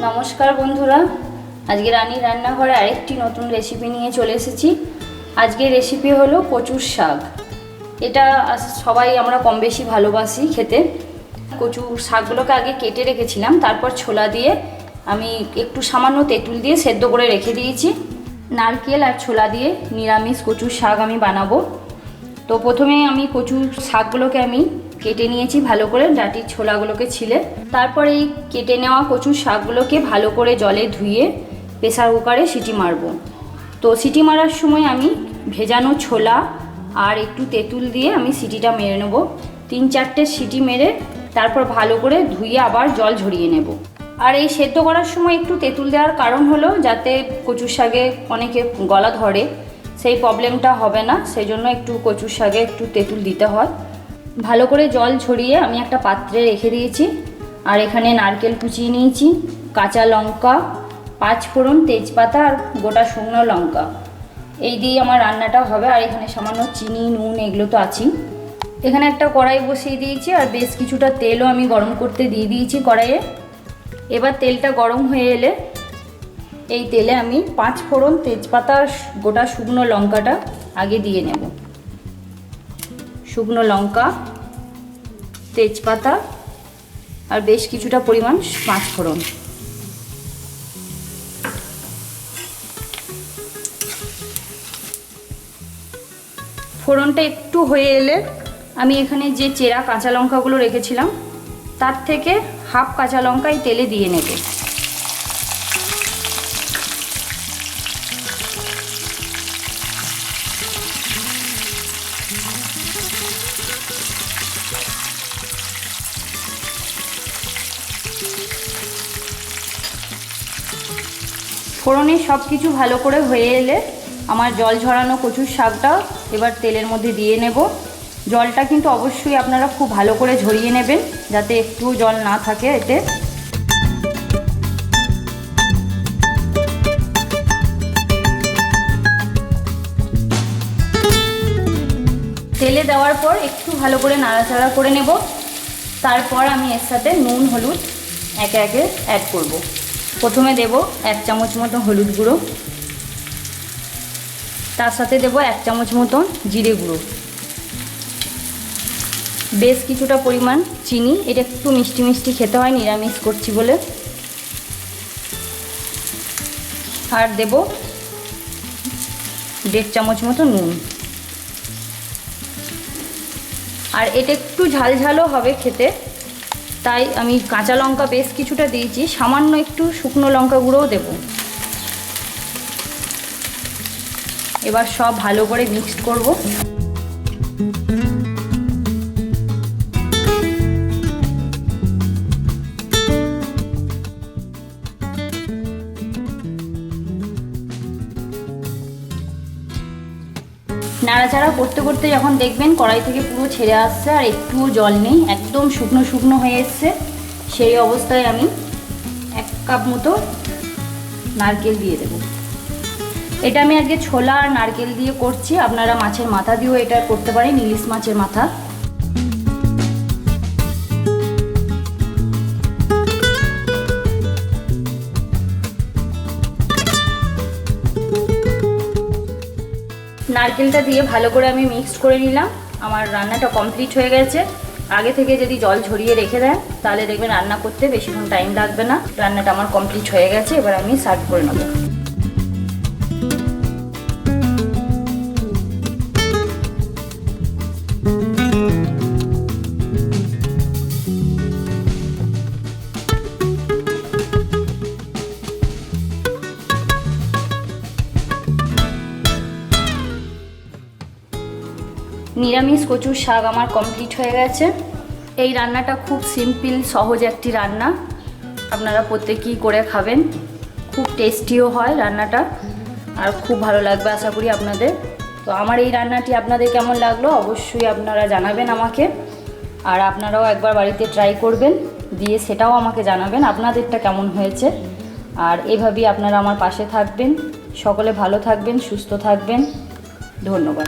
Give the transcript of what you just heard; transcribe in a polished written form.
নমস্কার বন্ধুরা, আজকে রানীর রান্নাঘরে আরেকটি নতুন রেসিপি নিয়ে চলে এসেছি। আজকের রেসিপি হলো কচুর শাক। এটা সবাই আমরা কম বেশি ভালোবাসি খেতে। কচুর শাকগুলোকে আগে কেটে রেখেছিলাম, তারপর ছোলা দিয়ে আমি একটু সামান্য তেঁতুল দিয়ে সেদ্ধ করে রেখে দিয়েছি। নারকেল আর ছোলা দিয়ে নিরামিষ কচুর শাক আমি বানাবো। তো প্রথমে আমি কচুর শাকগুলোকে আমি কেটে নিয়েছি ভালো করে, ডাঁটির ছোলাগুলোকে ছিলে। তারপর এই কেটে নেওয়া কচুর শাকগুলোকে ভালো করে জলে ধুয়ে প্রেসার কুকারে সিটি মারবো। তো সিটি মারার সময় আমি ভেজানো ছোলা আর একটু তেঁতুল দিয়ে আমি সিটিটা মেরে নেব। 3-4টে সিটি মেরে তারপর ভালো করে ধুয়ে আবার জল ঝরিয়ে নেব। আর এই সেদ্ধ করার সময় একটু তেঁতুল দেওয়ার কারণ হলো যাতে কচুর শাকে অনেকে গলা ধরে, সেই প্রবলেমটা হবে না, সেই জন্য একটু কচুর শাকে একটু তেঁতুল দিতে হয়। ভালো করে জল ঝরিয়ে আমি একটা পাত্রে রেখে দিয়েছি। আর এখানে নারকেল কুচিয়ে নিয়েছি, কাঁচা লঙ্কা, 5 ফোড়ন, তেজপাতা আর গোটা শুকনো লঙ্কা, এই দিয়ে আমার রান্নাটা হবে। আর এখানে সামান্য চিনি, নুন এগুলো তো আছেই। এখানে একটা কড়াই বসিয়ে দিয়েছি আর বেশ কিছুটা তেলও আমি গরম করতে দিয়ে দিয়েছি কড়াইয়ে। এবার তেলটা গরম হয়ে এলে এই তেলে আমি 5 ফোড়ন, তেজপাতা আর গোটা শুকনো লঙ্কাটা আগে দিয়ে নেব। শুকনো লঙ্কা, তেজপাতা আর বেশ কিছুটা পরিমাণ 5 ফোড়ন। ফোড়নটা একটু হয়ে এলে আমি এখানে যে চেরা কাঁচা লঙ্কাগুলো রেখেছিলাম তার থেকে হাফ কাঁচা লঙ্কা এই তেলে দিয়ে নেব। ফোড়নে সব কিছু ভালো করে হয়ে এলে আমার জল ঝরানো কচুর শাকটা এবার তেলের মধ্যে দিয়ে নেব। জলটা কিন্তু অবশ্যই আপনারা খুব ভালো করে ঝরিয়ে নেবেন, যাতে একটু জল না থাকে এতে। তেলে দেওয়ার পর একটু ভালো করে নাড়াচাড়া করে নেব। তারপর আমি এর সাথে নুন, হলুদ একে একে অ্যাড করব। প্রথমে দেব 1 চামচ মতো হলুদ গুঁড়ো, তার সাথে দেব 1 চামচ মতো জিরে গুঁড়ো, বেশ কিছুটা পরিমাণ চিনি, এটা একটু মিষ্টি মিষ্টি খেতে হয় নিরামিষ করছি বলে। আর দেব 1.5 চামচ মতো নুন। আর এটা একটু ঝাল ঝালও হবে খেতে, তাই আমি কাঁচা লঙ্কা বেশ কিছুটা দিয়েছি, সামান্য একটু শুকনো লঙ্কা গুঁড়োও দেব। এবার সব ভালো করে মিক্সড করব। নাড়াচাড়া করতে করতে যখন দেখবেন কড়াই থেকে পুরো ছেড়ে আসছে আর একটুও জল নেই, একদম শুকনো শুকনো হয়ে এসছে, সেই অবস্থায় আমি 1 কাপ মতো নারকেল দিয়ে দেব। এটা আমি আজকে ছোলা আর নারকেল দিয়ে করছি, আপনারা মাছের মাথা দিয়েও এটা করতে পারেন, ইলিশ মাছের মাথা। নারকেলটা দিয়ে ভালো করে আমি মিক্সড করে নিলাম। আমার রান্নাটা কমপ্লিট হয়ে গেছে। আগে থেকে যদি জল ঝরিয়ে রেখে দেন তাহলে দেখবেন রান্না করতে বেশিক্ষণ টাইম লাগবে না। রান্নাটা আমার কমপ্লিট হয়ে গেছে, এবার আমি সার্ভ করে নেব। নিরামিষ কচুর শাক আমার কমপ্লিট হয়ে গেছে। এই রান্নাটা খুব সিম্পল সহজ একটি রান্না, আপনারা প্রত্যেকেই করে খাবেন। খুব টেস্টিও হয় রান্নাটা, আর খুব ভালো লাগবে আশা করি আপনাদের। তো আমার এই রান্নাটি আপনাদের কেমন লাগলো অবশ্যই আপনারা জানাবেন আমাকে। আর আপনারাও একবার বাড়িতে ট্রাই করবেন, দিয়ে সেটাও আমাকে জানাবেন আপনাদেরটা কেমন হয়েছে। আর এভাবেই আপনারা আমার পাশে থাকবেন। সকলে ভালো থাকবেন, সুস্থ থাকবেন। ধন্যবাদ।